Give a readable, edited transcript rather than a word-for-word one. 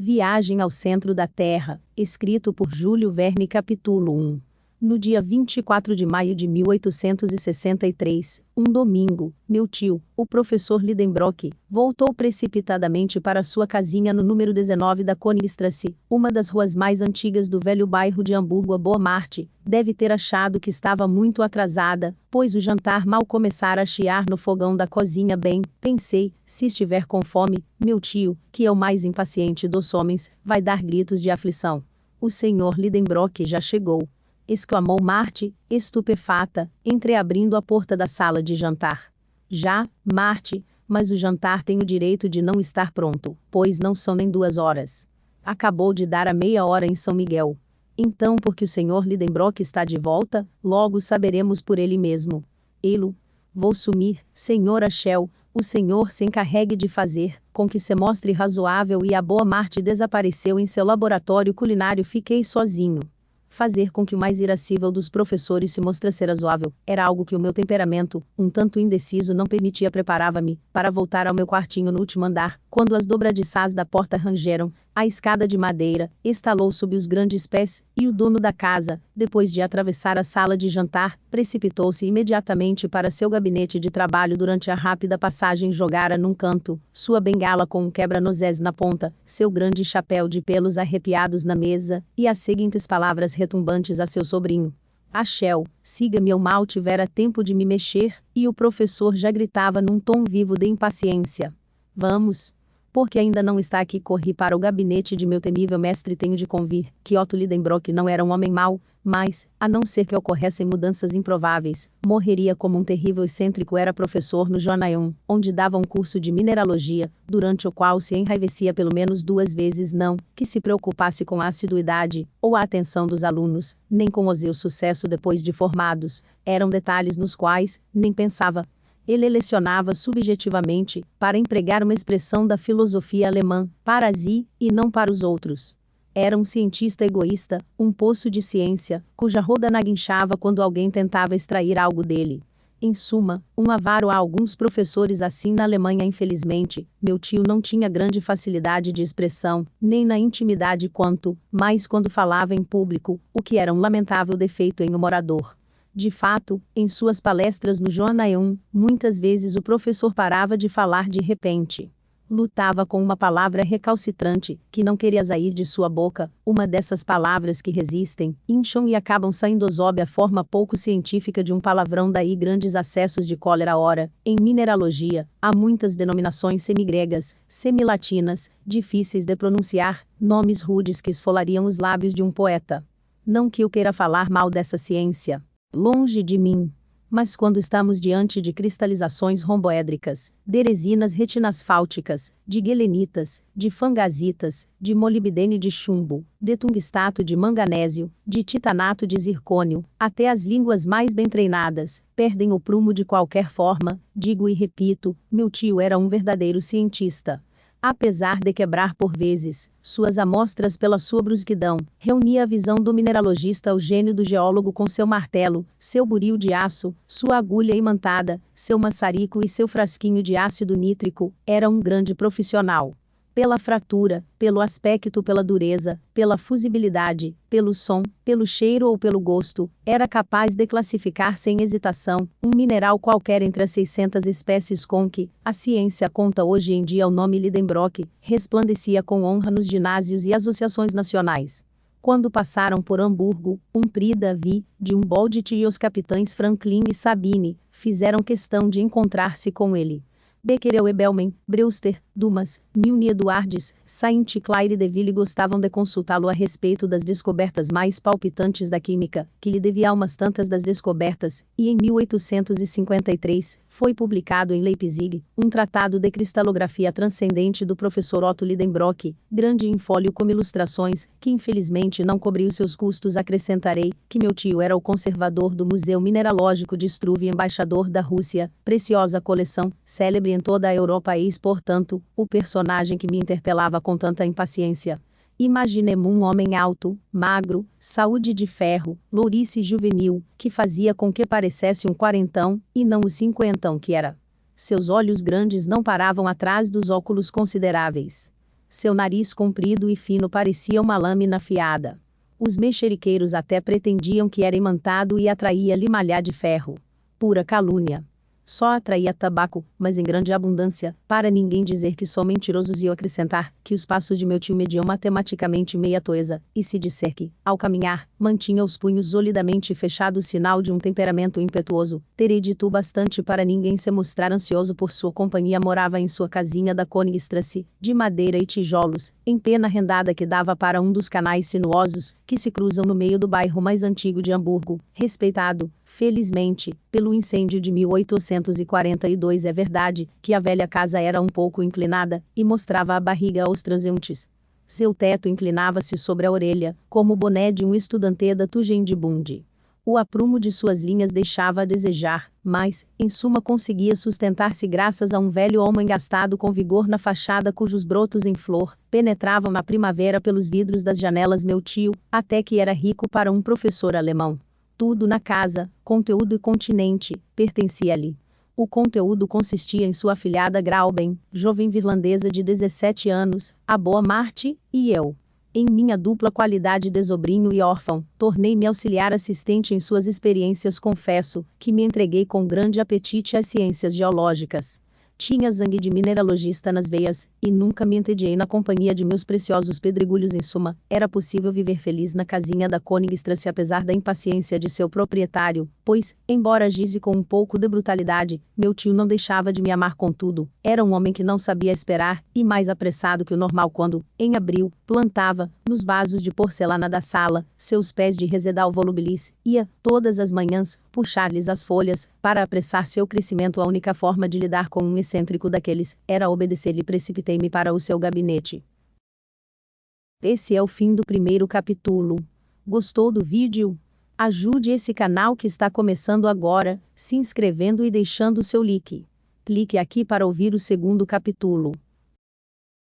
Viagem ao Centro da Terra, escrito por Júlio Verne. Capítulo 1. No dia 24 de maio de 1863, um domingo, meu tio, o professor Lidenbrock, voltou precipitadamente para sua casinha no número 19 da Königstrasse, uma das ruas mais antigas do velho bairro de Hamburgo. A Boa Marte deve ter achado que estava muito atrasada, pois o jantar mal começara a chiar no fogão da cozinha. Bem, pensei, se estiver com fome, meu tio, que é o mais impaciente dos homens, vai dar gritos de aflição. O senhor Lidenbrock já chegou, exclamou Marty, estupefata, entreabrindo a porta da sala de jantar. Já, Marty, mas o jantar tem o direito de não estar pronto, pois não são nem 2 horas. Acabou de dar a meia hora em São Miguel. Então, porque o senhor Lidenbrock está de volta, logo saberemos por ele mesmo. Elo, vou sumir, senhor Achel, o senhor se encarregue de fazer com que se mostre razoável. E a Boa Marte desapareceu em seu laboratório culinário. Fiquei sozinho. Fazer com que o mais irascível dos professores se mostrasse razoável era algo que o meu temperamento, um tanto indeciso, não permitia. Preparava-me para voltar ao meu quartinho no último andar, quando as dobradiças da porta rangeram, a escada de madeira estalou sob os grandes pés, e o dono da casa, depois de atravessar a sala de jantar, precipitou-se imediatamente para seu gabinete de trabalho. Durante a rápida passagem jogara num canto sua bengala com um quebra-nozes na ponta, seu grande chapéu de pelos arrepiados na mesa, e as seguintes palavras retumbantes a seu sobrinho: Achel, siga-me. Eu mal tivera tempo de me mexer, e o professor já gritava num tom vivo de impaciência: Vamos! Porque ainda não está aqui. Corri para o gabinete de meu temível mestre. Tenho de convir que Otto Lidenbrock não era um homem mau, mas, a não ser que ocorressem mudanças improváveis, morreria como um terrível excêntrico. Era professor no Jonaeum, onde dava um curso de mineralogia, durante o qual se enraivecia pelo menos 2 vezes. Não que se preocupasse com a assiduidade ou a atenção dos alunos, nem com o seu sucesso depois de formados. Eram detalhes nos quais nem pensava. Ele lecionava subjetivamente, para empregar uma expressão da filosofia alemã, para si, e não para os outros. Era um cientista egoísta, um poço de ciência, cuja roda naguinchava quando alguém tentava extrair algo dele. Em suma, um avaro. Há alguns professores assim na Alemanha. Infelizmente, meu tio não tinha grande facilidade de expressão, nem na intimidade quanto mais quando falava em público, o que era um lamentável defeito em um orador. De fato, em suas palestras no Jonaeum, muitas vezes o professor parava de falar de repente. Lutava com uma palavra recalcitrante, que não queria sair de sua boca, uma dessas palavras que resistem, incham e acabam saindo sob a forma pouco científica de um palavrão. Daí grandes acessos de cólera. Ora, em mineralogia, há muitas denominações semigregas, semilatinas, difíceis de pronunciar, nomes rudes que esfolariam os lábios de um poeta. Não que eu queira falar mal dessa ciência. Longe de mim. Mas quando estamos diante de cristalizações romboédricas, de resinas retinasfálticas, de guelenitas, de fangazitas, de molibdênio de chumbo, de tungstato de manganésio, de titanato de zircônio, até as línguas mais bem treinadas perdem o prumo de qualquer forma. Digo e repito, meu tio era um verdadeiro cientista. Apesar de quebrar por vezes suas amostras pela sua brusquidão, reunia a visão do mineralogista ao gênio do geólogo com seu martelo, seu buril de aço, sua agulha imantada, seu maçarico e seu frasquinho de ácido nítrico. Era um grande profissional. Pela fratura, pelo aspecto, pela dureza, pela fusibilidade, pelo som, pelo cheiro ou pelo gosto, era capaz de classificar sem hesitação um mineral qualquer entre as 600 espécies com que a ciência conta hoje em dia. O nome Lidenbrock resplandecia com honra nos ginásios e associações nacionais. Quando passaram por Hamburgo, um prix Davi, de Humboldt e os capitães Franklin e Sabine, fizeram questão de encontrar-se com ele. Becquerel e Bellman, Brewster, Dumas, Milne e Edwards, Saint-Clair e Deville gostavam de consultá-lo a respeito das descobertas mais palpitantes da química, que lhe devia umas tantas das descobertas, e em 1853, foi publicado em Leipzig, um tratado de cristalografia transcendente do professor Otto Lidenbrock, grande em fólio com ilustrações, que infelizmente não cobriu seus custos. Acrescentarei que meu tio era o conservador do Museu Mineralógico de Struve e embaixador da Rússia, preciosa coleção, célebre em toda a Europa. Eis, portanto, o personagem que me interpelava com tanta impaciência. Imaginemos um homem alto, magro, saúde de ferro, lourice juvenil, que fazia com que parecesse um quarentão, e não o cinquentão que era. Seus olhos grandes não paravam atrás dos óculos consideráveis. Seu nariz comprido e fino parecia uma lâmina afiada. Os mexeriqueiros até pretendiam que era imantado e atraía-lhe malhar de ferro. Pura calúnia. Só atraía tabaco, mas em grande abundância, para ninguém dizer que sou mentiroso. E eu acrescentar que os passos de meu tio mediam matematicamente meia toesa, e se disser que, ao caminhar, mantinha os punhos solidamente fechados, sinal de um temperamento impetuoso, terei dito bastante para ninguém se mostrar ansioso por sua companhia. Morava em sua casinha da Königstrasse, de madeira e tijolos, em pena rendada que dava para um dos canais sinuosos, que se cruzam no meio do bairro mais antigo de Hamburgo, respeitado, felizmente, pelo incêndio de 1842. É verdade que a velha casa era um pouco inclinada, e mostrava a barriga aos transeuntes. Seu teto inclinava-se sobre a orelha, como o boné de um estudante da Tugendbund. O aprumo de suas linhas deixava a desejar, mas, em suma, conseguia sustentar-se graças a um velho olmo engastado com vigor na fachada, cujos brotos em flor penetravam na primavera pelos vidros das janelas. Meu tio, até que era rico para um professor alemão. Tudo na casa, conteúdo e continente, pertencia-lhe. O conteúdo consistia em sua afilhada Grauben, jovem virlandesa de 17 anos, a boa Marte, e eu. Em minha dupla qualidade de sobrinho e órfão, tornei-me auxiliar assistente em suas experiências. Confesso que me entreguei com grande apetite às ciências geológicas. Tinha sangue de mineralogista nas veias, e nunca me entediei na companhia de meus preciosos pedregulhos. Em suma, era possível viver feliz na casinha da Königstrasse apesar da impaciência de seu proprietário, pois, embora agisse com um pouco de brutalidade, meu tio não deixava de me amar. Contudo, era um homem que não sabia esperar, e mais apressado que o normal quando, em abril, plantava, nos vasos de porcelana da sala, seus pés de Resedal volubilis, ia, todas as manhãs, puxar-lhes as folhas, para apressar seu crescimento. A única forma de lidar com um excêntrico daqueles era obedecer-lhe. Precipitei-me para o seu gabinete. Esse é o fim do primeiro capítulo. Gostou do vídeo? Ajude esse canal que está começando agora, se inscrevendo e deixando seu like. Clique aqui para ouvir o segundo capítulo.